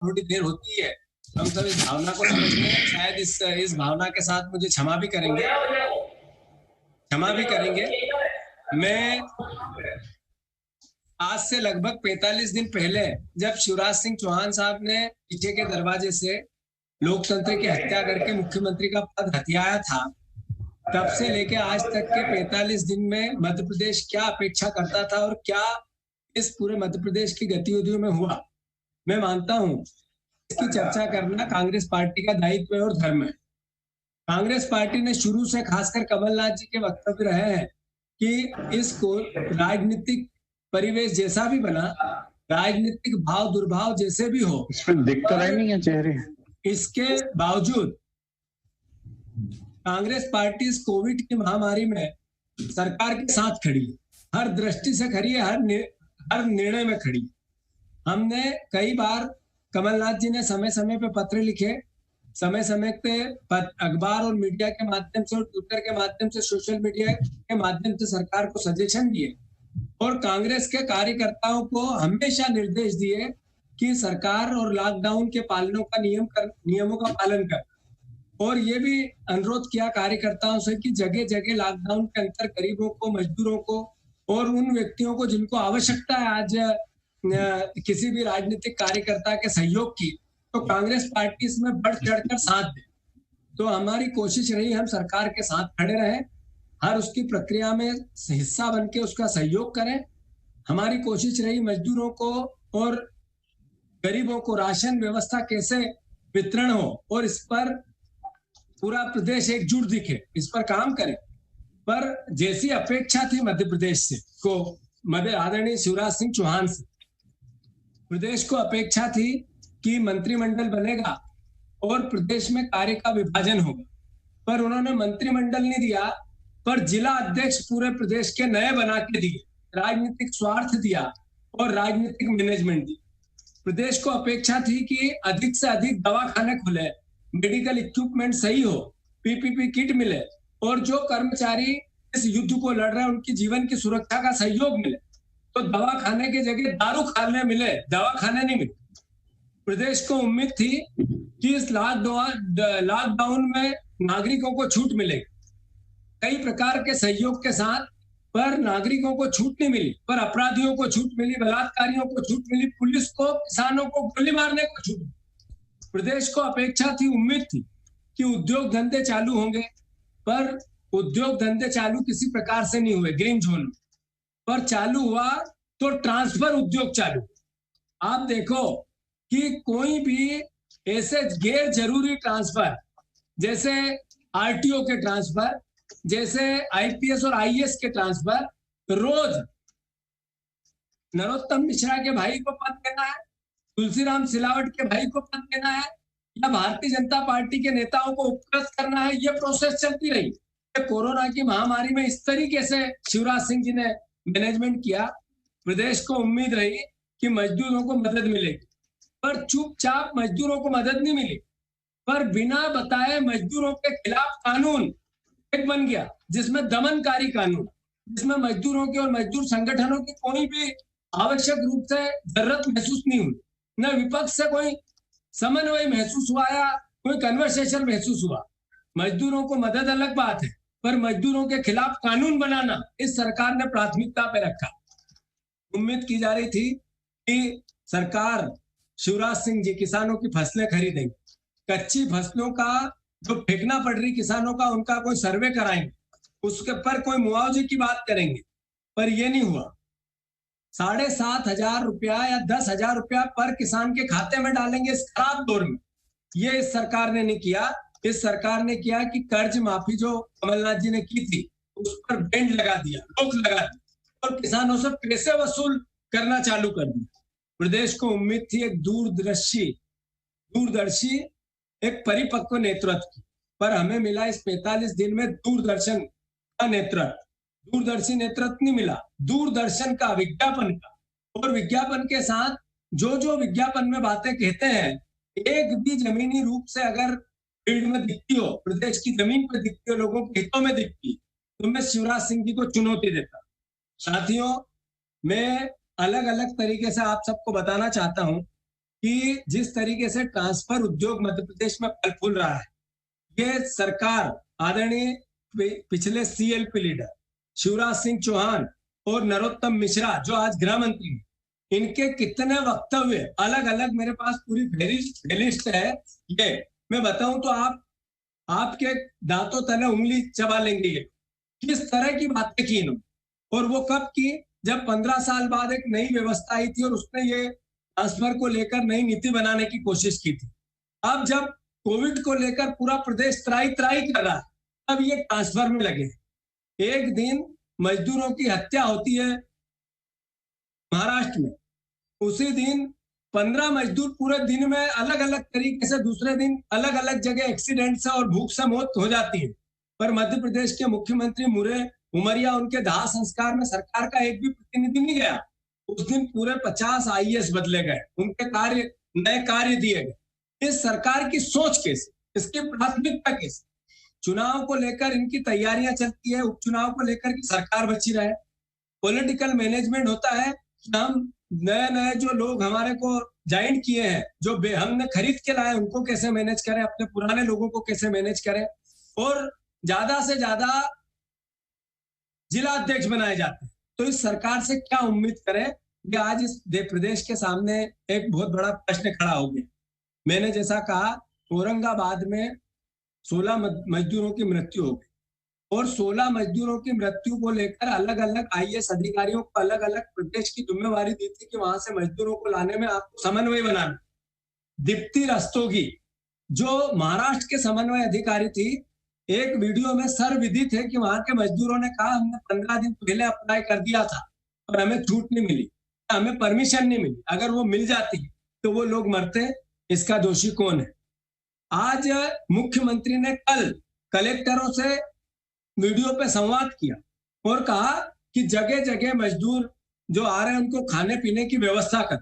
थोड़ी देर होती है, हम सब इस भावना को समझते हैं। शायद इस भावना के साथ मुझे क्षमा भी करेंगे। मैं आज से लगभग 45 दिन पहले जब शिवराज सिंह चौहान साहब ने पीछे के दरवाजे से लोकतंत्र की हत्या करके मुख्यमंत्री का पद हथियाया था, तब से लेके आज तक के 45 दिन में मध्य प्रदेश क्या अपेक्षा करता था और क्या इस पूरे मध्य प्रदेश की गतिविधियों में हुआ, मैं मानता हूं इसकी चर्चा करना कांग्रेस पार्टी का दायित्व है और धर्म है। कांग्रेस पार्टी ने शुरू से, खासकर कमलनाथ जी के वक्तव्य रहे हैं कि इसको राजनीतिक परिवेश जैसा भी बना, राजनीतिक भाव दुर्भाव जैसे भी हो, इसमें दिख तो रहे नहीं है चेहरे, इसके बावजूद कांग्रेस पार्टी इस कोविड की महामारी में सरकार के साथ खड़ी है, हर दृष्टि से खड़ी है, हर निर्णय में खड़ी है। हमने कई बार, कमलनाथ जी ने समय समय पे पत्र लिखे, समय समय पे अखबार और मीडिया के माध्यम से और ट्विटर के माध्यम से, सोशल मीडिया के माध्यम से सरकार को सजेशन दिए और कांग्रेस के कार्यकर्ताओं को हमेशा निर्देश दिए कि सरकार और लॉकडाउन के नियमों का पालन कर, और ये भी अनुरोध किया कार्यकर्ताओं से कि जगह जगह लॉकडाउन के अंतर गरीबों को, मजदूरों को और उन व्यक्तियों को जिनको आवश्यकता है आज किसी भी राजनीतिक कार्यकर्ता के सहयोग की, तो कांग्रेस पार्टी इसमें बढ़ चढ़कर साथ दे। तो हमारी कोशिश रही हम सरकार के साथ खड़े रहें, हर उसकी प्रक्रिया में हिस्सा बन के उसका सहयोग करें। हमारी कोशिश रही मजदूरों को और गरीबों को राशन व्यवस्था कैसे वितरण हो और इस पर पूरा प्रदेश एकजुट दिखे, इस पर काम करें। पर जैसी अपेक्षा थी मध्य प्रदेश से को आदरणीय शिवराज सिंह चौहान से, प्रदेश को अपेक्षा थी कि मंत्रिमंडल बनेगा और प्रदेश में कार्य का विभाजन होगा, पर उन्होंने मंत्रिमंडल नहीं दिया, पर जिला अध्यक्ष पूरे प्रदेश के नए बना के दिए, राजनीतिक स्वार्थ दिया और राजनीतिक मैनेजमेंट दी। प्रदेश को अपेक्षा थी कि अधिक से अधिक दवाखाने खुले, मेडिकल इक्विपमेंट सही हो, पीपीपी किट मिले और जो कर्मचारी इस युद्ध को लड़ रहे हैं उनकी जीवन की सुरक्षा का सहयोग मिले। तो दवाखाने की जगह दारू खाने मिले, दवाखाने नहीं मिले। प्रदेश को उम्मीद थी कि इस लॉकडाउन में नागरिकों को छूट मिलेगी, कई प्रकार के सहयोग के साथ, पर नागरिकों को छूट नहीं मिली, पर अपराधियों को छूट मिली, बलात्कारियों को छूट मिली, पुलिस को, किसानों को गोली मारने को छूट मिली। प्रदेश को अपेक्षा थी, उम्मीद थी कि उद्योग धंधे चालू होंगे, पर उद्योग धंधे चालू किसी प्रकार से नहीं हुए ग्रीन जोन में, पर चालू हुआ तो ट्रांसफर उद्योग चालू। आप देखो कि कोई भी ऐसे गैर जरूरी ट्रांसफर, जैसे आरटीओ के ट्रांसफर, जैसे आईपीएस और आईएएस के ट्रांसफर, रोज नरोत्तम मिश्रा के भाई को पद देना है, तुलसीराम सिलावट के भाई को पद देना है, या भारतीय जनता पार्टी के नेताओं को उपकृत करना है, ये प्रोसेस चलती रही। कोरोना की महामारी में इस तरीके से शिवराज सिंह जी ने मैनेजमेंट किया। प्रदेश को उम्मीद रही कि मजदूरों को मदद मिलेगी, पर चुपचाप मजदूरों को मदद नहीं मिली, पर बिना बताए मजदूरों के खिलाफ कानून एक बन गया, जिसमें दमनकारी कानून, जिसमें मजदूरों के और मजदूर संगठनों की कोई भी आवश्यक रूप से जरूरत महसूस नहीं हुई, न विपक्ष से कोई समन्वय महसूस हुआ या कोई कन्वर्सेशन महसूस हुआ। मजदूरों को मदद अलग बात है, पर मजदूरों के खिलाफ कानून बनाना इस सरकार ने प्राथमिकता पे रखा। उम्मीद की जा रही थी कि सरकार, शिवराज सिंह जी किसानों की फसलें खरीदेंगे, कच्ची फसलों का जो फेंकना पड़ रही किसानों का, उनका कोई सर्वे कराएंगे, उसके पर कोई मुआवजे की बात करेंगे, पर यह नहीं हुआ। 7,500 रुपया या 10,000 रुपया पर किसान के खाते में डालेंगे इस खराब दौर में, ये इस सरकार ने नहीं किया। इस सरकार ने किया कि कर्ज माफी जो कमलनाथ जी ने की थी उस पर बैंड लगा दिया, रोक लगा दी और किसानों से पैसे वसूल करना चालू कर दिया। प्रदेश को उम्मीद थी एक दूरदर्शी एक परिपक्व नेतृत्व की, पर हमें मिला इस 45 दिन में दूरदर्शन का नेतृत्व, दूरदर्शी नेतृत्व नहीं मिला, दूरदर्शन का, विज्ञापन का, और विज्ञापन के साथ जो जो विज्ञापन में बातें कहते हैं, एक भी जमीनी रूप से अगर फील्ड में दिखती हो, प्रदेश की जमीन पर दिखती हो, लोगों के हितों में दिखती, तो मैं शिवराज सिंह जी को चुनौती देता। साथियों, मैं अलग अलग तरीके से आप सबको बताना चाहता हूं कि जिस तरीके से ट्रांसफर उद्योग मध्य प्रदेश में फल फूल रहा है, ये सरकार आदरणीय पिछले सीएलपी लीडर शिवराज सिंह चौहान और नरोत्तम मिश्रा जो आज गृह मंत्री हैं, इनके कितने वक्तव्य अलग अलग, मेरे पास पूरी फेलिस्ट है, ये मैं बताऊं तो आपके दांतों तले उंगली चबा लेंगे। ये किस तरह की बातें की इन्होंने, और वो कब की, जब 15 साल बाद एक नई व्यवस्था आई थी और उसने ये ट्रांसफर को लेकर नई नीति बनाने की कोशिश की थी। अब जब कोविड को लेकर पूरा प्रदेश त्राही त्राही कर रहा है, अब ये ट्रांसफर में लगे। एक दिन मजदूरों की हत्या होती है महाराष्ट्र में, उसी दिन 15 मजदूर पूरे दिन में अलग अलग तरीके से, दूसरे दिन अलग अलग जगह एक्सीडेंट से और भूख से मौत हो जाती है, पर मध्य प्रदेश के मुख्यमंत्री उमरिया उनके दाह संस्कार में सरकार का एक भी प्रतिनिधि नहीं गया। उस दिन पूरे 50 आईएएस बदले गए, उनके नए कार्य दिए गए। इस सरकार की सोच कैसे, इसकी प्राथमिकता कैसे, चुनाव को लेकर इनकी तैयारियां चलती है, उपचुनाव को लेकर की सरकार बची रहे, पॉलिटिकल मैनेजमेंट होता है कि हम नए नए जो लोग हमारे को ज्वाइन किए हैं, जो हमने खरीद के लाए, उनको कैसे मैनेज करें, अपने पुराने लोगों को कैसे मैनेज करें, और ज्यादा से ज्यादा जिला अध्यक्ष बनाए जाते हैं। तो इस सरकार से क्या उम्मीद करें, कि आज इस प्रदेश के सामने एक बहुत बड़ा प्रश्न खड़ा हो गया। मैंने जैसा कहा, औरंगाबाद में 16 मजदूरों की मृत्यु हो गई, और 16 मजदूरों की मृत्यु को लेकर अलग अलग आईएएस अधिकारियों को अलग अलग प्रदेश की जिम्मेवारी दी थी कि वहां से मजदूरों को लाने में आपको समन्वय बनाना। दीप्ति रस्तोगी जो महाराष्ट्र के समन्वय अधिकारी थी, एक वीडियो में सर्वविदित है कि वहां के मजदूरों ने कहा हमने 15 दिन पहले अप्लाई कर दिया था और हमें छूट नहीं मिली, हमें परमिशन नहीं मिली, अगर वो मिल जाती तो वो लोग मरते। इसका दोषी कौन है? आज मुख्यमंत्री ने कल कलेक्टरों से वीडियो पे संवाद किया और कहा कि जगह जगह मजदूर जो आ रहे हैं उनको खाने पीने की व्यवस्था कर।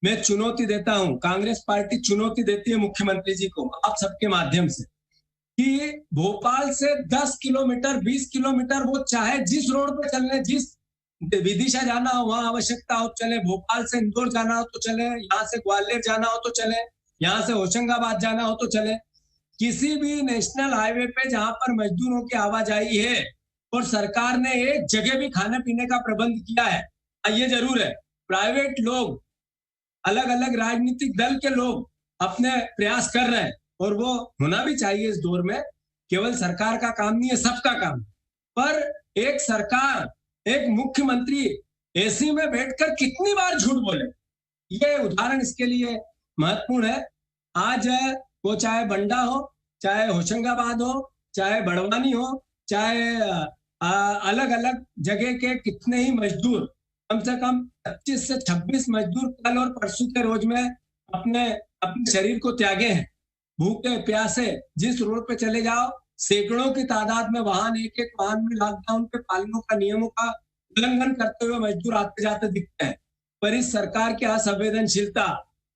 मैं चुनौती देता हूं, कांग्रेस पार्टी चुनौती देती है मुख्यमंत्री जी को आप सबके माध्यम से, कि भोपाल से 10 किलोमीटर 20 किलोमीटर वो चाहे जिस रोड पे चलने, जिस विदिशा जाना हो वहां आवश्यकता हो चले, भोपाल से इंदौर जाना हो तो चले, यहाँ से ग्वालियर जाना हो तो चले, यहाँ से होशंगाबाद जाना हो तो चले, किसी भी नेशनल हाईवे पे जहां पर मजदूरों की आवाजाही है और सरकार ने एक जगह भी खाने पीने का प्रबंध किया है। ये जरूर है, प्राइवेट लोग, अलग अलग राजनीतिक दल के लोग अपने प्रयास कर रहे हैं, और वो होना भी चाहिए इस दौर में, केवल सरकार का काम नहीं है, सबका काम। पर एक सरकार, एक मुख्यमंत्री एसी में बैठकर कितनी बार झूठ बोले, ये उदाहरण इसके लिए महत्वपूर्ण है। आज वो चाहे बंडा हो, चाहे होशंगाबाद हो, चाहे बड़वानी हो, चाहे अलग अलग जगह के कितने ही मजदूर, कम से कम 25 से 26 मजदूर कल और परसों के रोज में अपने शरीर को त्यागे हैं, भूखे प्यासे। जिस रोड पे चले जाओ सैकड़ों की तादाद में वाहन, एक एक वाहन में लॉकडाउन के पालनों का, नियमों का उल्लंघन करते हुए मजदूर आते जाते दिखते हैं। पर इस सरकार की असंवेदनशीलता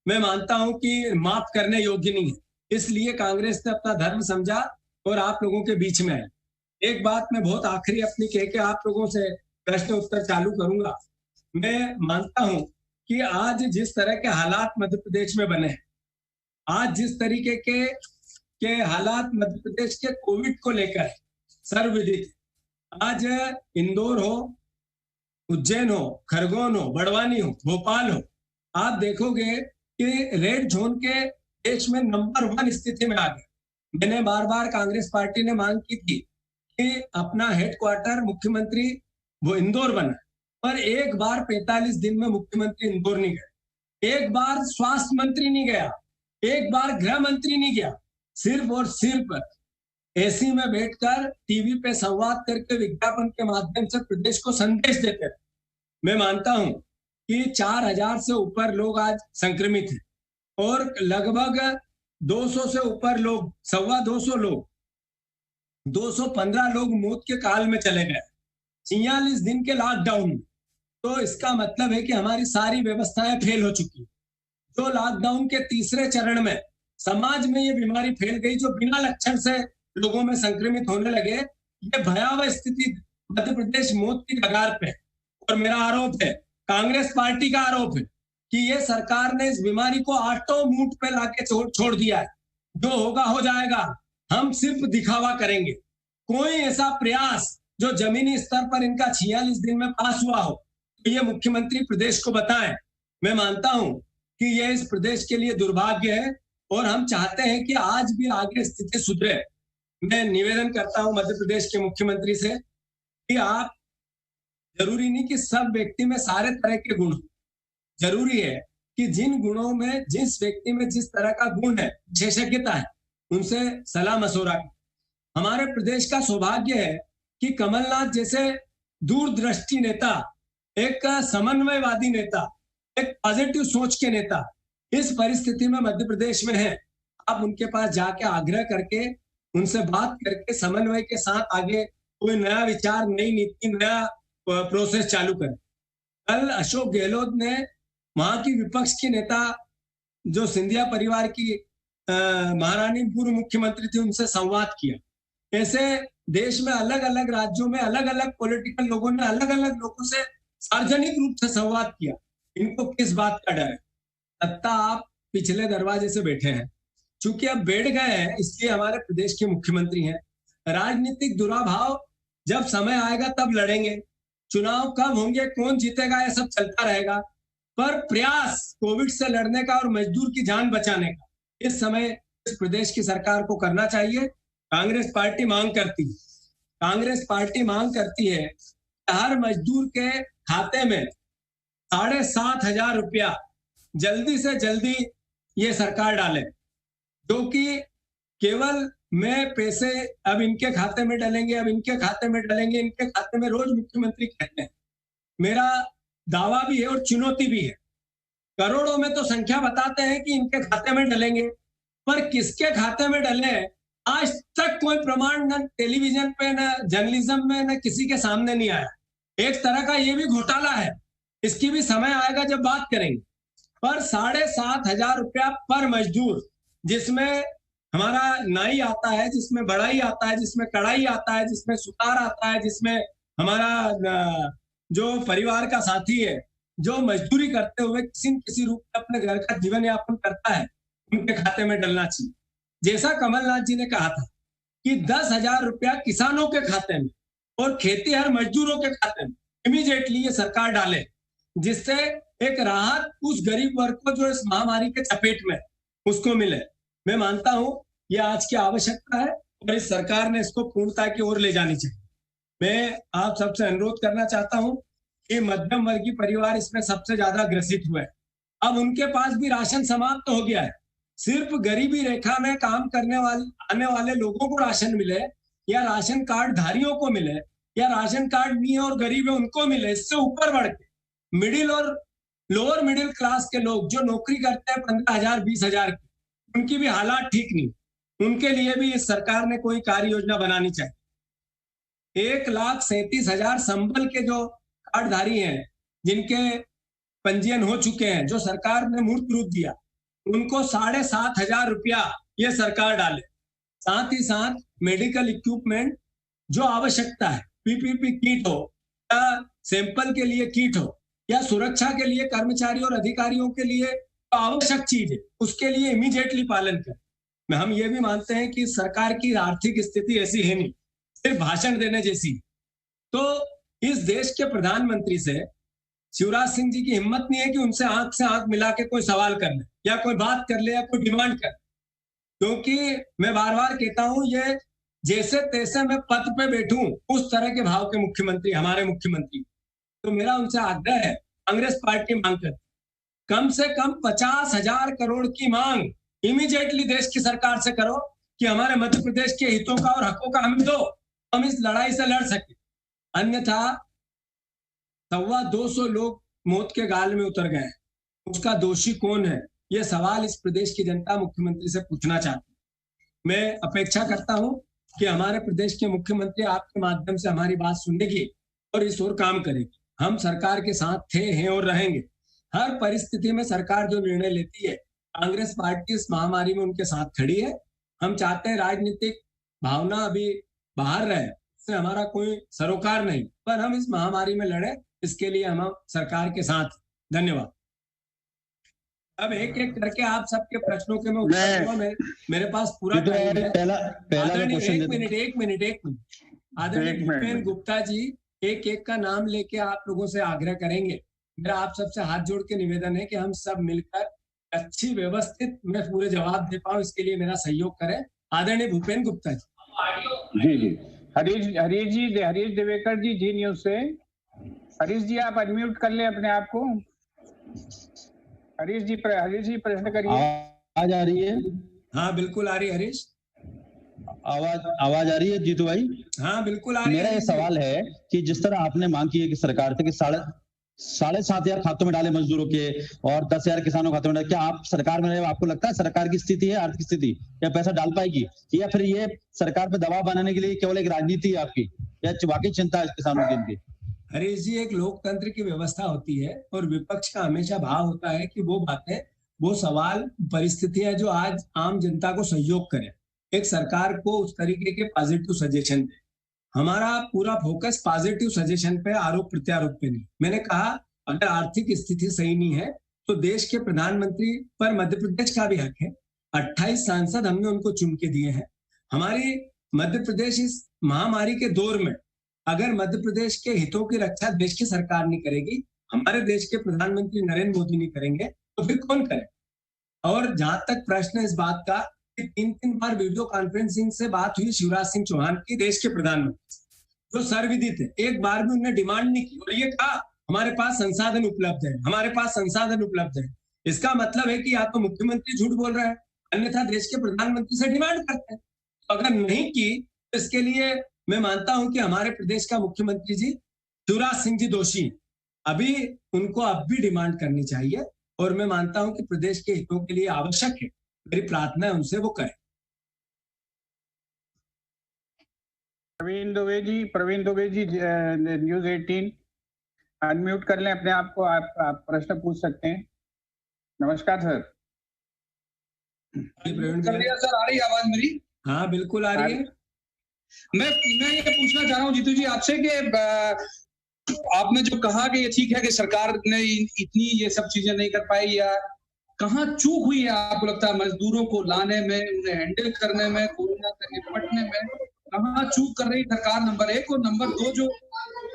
मैं मानता हूं कि माफ करने योग्य नहीं है, इसलिए कांग्रेस ने अपना धर्म समझा और आप लोगों के बीच में है। एक बात मैं बहुत आखिरी अपनी कह के आप लोगों से प्रश्न उत्तर चालू करूंगा। मैं मानता हूं कि आज जिस तरह के हालात मध्य प्रदेश में बने हैं, आज जिस तरीके के हालात मध्य प्रदेश के कोविड को लेकर सर्वविदित, आज इंदौर हो, उज्जैन हो, खरगोन हो, बड़वानी हो, भोपाल हो, आप देखोगे कि रेड जोन के देश में नंबर 1 स्थिति में आ गए। मैंने बार बार कांग्रेस पार्टी ने मांग की थी कि अपना हेडक्वार्टर मुख्यमंत्री वो इंदौर बना, पर एक बार 45 दिन में मुख्यमंत्री इंदौर नहीं गए, एक बार स्वास्थ्य मंत्री नहीं गया, एक बार गृह मंत्री नहीं गया, सिर्फ और सिर्फ एसी में बैठकर टीवी पे संवाद करके विज्ञापन के माध्यम से प्रदेश को संदेश देते थे। मैं मानता हूं कि 4000 से ऊपर लोग आज संक्रमित हैं और लगभग 200 से ऊपर लोग, 225 लोग, 215 लोग मौत के काल में चले गए 46 दिन के लॉकडाउन में। तो इसका मतलब है कि हमारी सारी व्यवस्थाएं फेल हो चुकी। जो लॉकडाउन के तीसरे चरण में समाज में ये बीमारी फैल गई, जो बिना लक्षण से लोगों में संक्रमित होने लगे, ये भयावह स्थिति मध्य प्रदेश मौत की कगार पे। और मेरा आरोप है, कांग्रेस पार्टी का आरोप है कि ये सरकार ने इस बीमारी को आटो मूठ पे लाके छोड़ दिया है। जो होगा हो जाएगा, हम सिर्फ दिखावा करेंगे। कोई ऐसा प्रयास जो जमीनी स्तर पर इनका 46 दिन में पास हुआ हो तो ये मुख्यमंत्री प्रदेश को बताएं। मैं मानता हूं कि ये इस प्रदेश के लिए दुर्भाग्य है और हम चाहते हैं कि आज भी आगे स्थिति सुधरे। मैं निवेदन करता हूं मध्य प्रदेश के मुख्यमंत्री से कि आप, जरूरी नहीं कि सब व्यक्ति में सारे तरह के गुण, जरूरी है कि जिन गुणों में, जिस व्यक्ति में जिस तरह का गुण है, विशेषज्ञता है, उनसे सलाह मशवरा करें। हमारे प्रदेश का सौभाग्य है कि कमलनाथ जैसे दूरदृष्टि नेता, एक समन्वयवादी नेता, एक पॉजिटिव सोच के नेता इस परिस्थिति में मध्य प्रदेश में है। आप उनके पास जाके आग्रह करके, उनसे बात करके समन्वय के साथ आगे कोई नया विचार, नई नीति, नया प्रोसेस चालू करें। कल अशोक गहलोत ने वहां की विपक्ष की नेता जो सिंधिया परिवार की महारानी पूर्व मुख्यमंत्री थी, उनसे संवाद किया। ऐसे देश में अलग अलग राज्यों में अलग अलग पॉलिटिकल लोगों ने अलग अलग लोगों से सार्वजनिक रूप से संवाद किया। इनको किस बात का डर है? सत्ता आप पिछले दरवाजे से बैठे हैं, चूंकि अब बैठ गए हैं इसलिए हमारे प्रदेश के मुख्यमंत्री हैं। राजनीतिक दुराभाव जब समय आएगा तब लड़ेंगे, चुनाव कब होंगे, कौन जीतेगा, यह सब चलता रहेगा, पर प्रयास कोविड से लड़ने का और मजदूर की जान बचाने का इस समय इस प्रदेश की सरकार को करना चाहिए। कांग्रेस पार्टी मांग करती है कि हर मजदूर के खाते में 7,500 रुपया जल्दी से जल्दी ये सरकार डाले, जो कि केवल मैं पैसे अब इनके खाते में डालेंगे, अब इनके खाते में डालेंगे, इनके खाते में रोज मुख्यमंत्री कहते हैं। मेरा दावा भी है और चुनौती भी है। करोड़ों में तो संख्या बताते हैं कि इनके खाते में डलेंगे, पर किसके खाते में डले आज तक कोई प्रमाण न टेलीविजन पे, न जर्नलिज्म में, न किसी के सामने नहीं आया। एक तरह का ये भी घोटाला है, इसकी भी समय आएगा जब बात करेंगे। पर 7,500 रुपया पर मजदूर, जिसमें हमारा नाई आता है, जिसमें बढ़ाई आता है, जिसमें कढ़ाई आता है, जिसमें सुतार आता है, जिसमें हमारा जो परिवार का साथी है, जो मजदूरी करते हुए किसी न किसी रूप में अपने घर का जीवन यापन करता है, उनके खाते में डलना चाहिए। जैसा कमलनाथ जी ने कहा था कि 10,000 रुपया किसानों के खाते में और खेतीहर मजदूरों के खाते में इमीडिएटली ये सरकार डाले, जिससे एक राहत उस गरीब वर्ग को जो इस महामारी के चपेट में उसको मिले। मैं मानता हूं ये आज की आवश्यकता है और इस सरकार ने इसको पूर्णता की ओर ले जानी चाहिए। मैं आप सबसे अनुरोध करना चाहता हूं कि मध्यम वर्गीय परिवार इसमें सबसे ज्यादा ग्रसित हुए। अब उनके पास भी राशन समाप्त हो गया है। सिर्फ गरीबी रेखा में काम करने आने वाले लोगों को राशन मिले, या राशन कार्ड धारियों को मिले, या राशन कार्ड नहीं है और गरीब है उनको मिले, इससे ऊपर बढ़ के मिडिल और लोअर मिडिल क्लास के लोग जो नौकरी करते हैं 15,000 20,000 की, उनकी भी हालात ठीक नहीं। उनके लिए भी इस सरकार ने कोई कार्य योजना बनानी चाहिए। 1,37,000 संबल के जो कार्डधारी हैं, जिनके पंजीयन हो चुके हैं, जो सरकार ने मूर्त रूप दिया, उनको 7,500 रुपया ये सरकार डाले। साथ ही साथ मेडिकल इक्विपमेंट जो आवश्यकता है, पीपीपी किट हो या सैंपल के लिए किट हो या सुरक्षा के लिए कर्मचारी और अधिकारियों के लिए तो आवश्यक चीज है, उसके लिए इमीडिएटली पालन करें। हम ये भी मानते हैं कि सरकार की आर्थिक स्थिति ऐसी है नहीं, सिर्फ भाषण देने जैसी। तो इस देश के प्रधानमंत्री से शिवराज सिंह जी की हिम्मत नहीं है कि उनसे आंख से आंख मिला के कोई सवाल कर ले या कोई बात कर ले या कोई डिमांड कर, क्योंकि मैं बार बार कहता हूं ये जैसे तैसे मैं पद पे बैठूं उस तरह के भाव के मुख्यमंत्री हमारे मुख्यमंत्री। तो मेरा उनसे आग्रह है, कांग्रेस पार्टी मांग कर कम से कम 50,000 करोड़ की मांग इमीडिएटली देश की सरकार से करो कि हमारे मध्य प्रदेश के हितों का और हकों का हमें दो, हम इस लड़ाई से लड़ सके। अन्यथा 250 लोग मौत के गाल में उतर गए, उसका दोषी कौन है? यह सवाल इस प्रदेश की जनता मुख्यमंत्री से पूछना चाहती है। मैं अपेक्षा करता हूं कि हमारे प्रदेश के मुख्यमंत्री आपके माध्यम से हमारी बात सुनेगी और इस ओर काम करेगी। हम सरकार के साथ थे, हैं और रहेंगे। हर परिस्थिति में सरकार जो निर्णय लेती है, कांग्रेस पार्टी इस महामारी में उनके साथ खड़ी है। हम चाहते हैं राजनीतिक भावना अभी बाहर रहे, इससे हमारा कोई सरोकार नहीं, पर हम इस महामारी में लड़े, इसके लिए हम सरकार के साथ। धन्यवाद। अब एक एक करके आप सबके प्रश्नों के मैं उत्तर दूंगा। मेरे पास पूरा टाइम है। पहला एक मिनट आदरणीय भूपेन गुप्ता जी एक एक का नाम लेके आप लोगों से आग्रह करेंगे। मेरा आप सबसे हाथ जोड़ के निवेदन है कि हम सब मिलकर अच्छी व्यवस्थित मैं पूरे जवाब दे पाऊं, इसके लिए मेरा सहयोग करें। आदरणीय भूपेन गुप्ता जी। जी हरीश देवेकर जी, जी न्यूज से। हरीश जी आप अनम्यूट कर लें अपने आप को। हरीश जी प्रश्न करिए। आवाज आ रही है? हाँ बिल्कुल आ रही है हरीश। आवाज आ रही है जीतू भाई? हाँ बिल्कुल आ रही है। मेरा ये सवाल है कि जिस तरह आपने मांग की है कि सरकार से कि 7,500 खातों में डाले मजदूरों के और 10,000 किसानों के खातों में डाले, क्या आप सरकार में रहे, आपको लगता है सरकार की स्थिति है, आर्थिक स्थिति, क्या पैसा डाल पाएगी, या फिर ये सरकार पे दबाव बनाने के लिए केवल एक राजनीति है आपकी, या वाकई चिंता है किसानों की इनकी? हरीश जी, एक लोकतंत्र की व्यवस्था होती है और विपक्ष का हमेशा भाव होता है कि वो बातें, वो सवाल, परिस्थितियां जो आज आम जनता को सहयोग करें, एक सरकार को उस तरीके के पॉजिटिव सजेशन दे। हमारा पूरा फोकस पॉजिटिव सजेशन पे, आरोप प्रत्यारोप पे नहीं। मैंने कहा अगर आर्थिक स्थिति सही नहीं है तो देश के प्रधानमंत्री पर मध्य प्रदेश का भी हक है। 28 सांसद हमने उनको चुन के दिए हैं। हमारी मध्य प्रदेश इस महामारी के दौर में अगर मध्य प्रदेश के हितों की रक्षा देश की सरकार नहीं करेगी, हमारे देश के प्रधानमंत्री नरेंद्र मोदी नहीं करेंगे, तो फिर कौन करे? और जहां तक प्रश्न है इस बात का कि 3 बार वीडियो कॉन्फ्रेंसिंग से बात हुई शिवराज सिंह चौहान की, देश के प्रधानमंत्री, जो सर्वविदित है, एक बार भी उन्होंने डिमांड नहीं की और ये कहा हमारे पास संसाधन उपलब्ध है, हमारे पास संसाधन उपलब्ध है। इसका मतलब है कि या तो मुख्यमंत्री झूठ बोल रहे हैं, अन्यथा देश के प्रधानमंत्री से डिमांड करते हैं। तो अगर नहीं की तो इसके लिए मैं मानता हूं कि हमारे प्रदेश का मुख्यमंत्री जी शिवराज सिंह जी दोषी हैं। अभी उनको अब भी डिमांड करनी चाहिए और मैं मानता हूं कि प्रदेश के हितों के लिए आवश्यक है, मेरी प्रार्थना है उनसे वो करें। प्रवीण दुबे जी न्यूज 18 अनम्यूट कर लें अपने आप को, आप प्रश्न पूछ सकते हैं। नमस्कार सर। प्रवीण कर लिया सर, आ रही आवाज मेरी? हाँ बिल्कुल आ रही है। मैं ये पूछना चाह रहा हूँ जीतू जी आपसे कि आपने जो कहा कि ये ठीक है कि सरकार ने इतनी ये सब चीजें नहीं कर पाई, या कहाँ चूक हुई है आपको लगता है मजदूरों को लाने में, उन्हें हैंडल करने में, कोरोना से निपटने में कहाँ चूक कर रही सरकार? नंबर 1 और नंबर 2, जो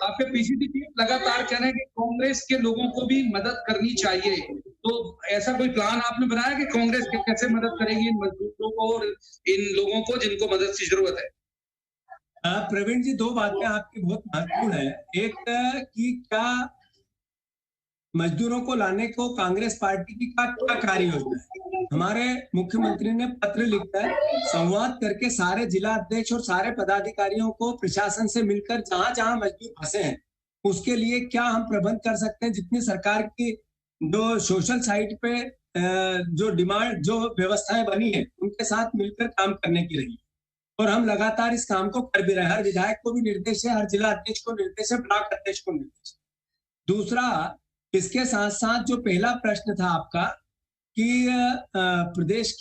आपके पीसीसी चीफ लगातार कह रहे हैं कि कांग्रेस के लोगों को भी मदद करनी चाहिए, तो ऐसा कोई प्लान आपने बनाया कि कांग्रेस कैसे मदद करेगी इन मजदूरों को और इन लोगों को जिनको मदद की जरूरत है? प्रवीण जी, 2 बातें आपकी बहुत महत्वपूर्ण है। एक कि क्या मजदूरों को लाने को कांग्रेस पार्टी की क्या कार्य योजना है? हमारे मुख्यमंत्री ने पत्र लिखकर संवाद करके सारे जिला अध्यक्ष और सारे पदाधिकारियों को प्रशासन से मिलकर जहां जहां मजदूर फंसे हैं उसके लिए क्या हम प्रबंध कर सकते हैं, जितनी सरकार की जो सोशल साइट पे जो डिमांड, जो व्यवस्थाएं बनी है, उनके साथ मिलकर काम करने की रही और हम लगातार इस काम को कर भी रहे हैं। हर विधायक को भी निर्देश है, हर जिला अध्यक्ष को निर्देश है, ब्लॉक अध्यक्ष को निर्देश है। दूसरा, इसके साथ साथ जो पहला प्रश्न था आपका कि प्रदेश की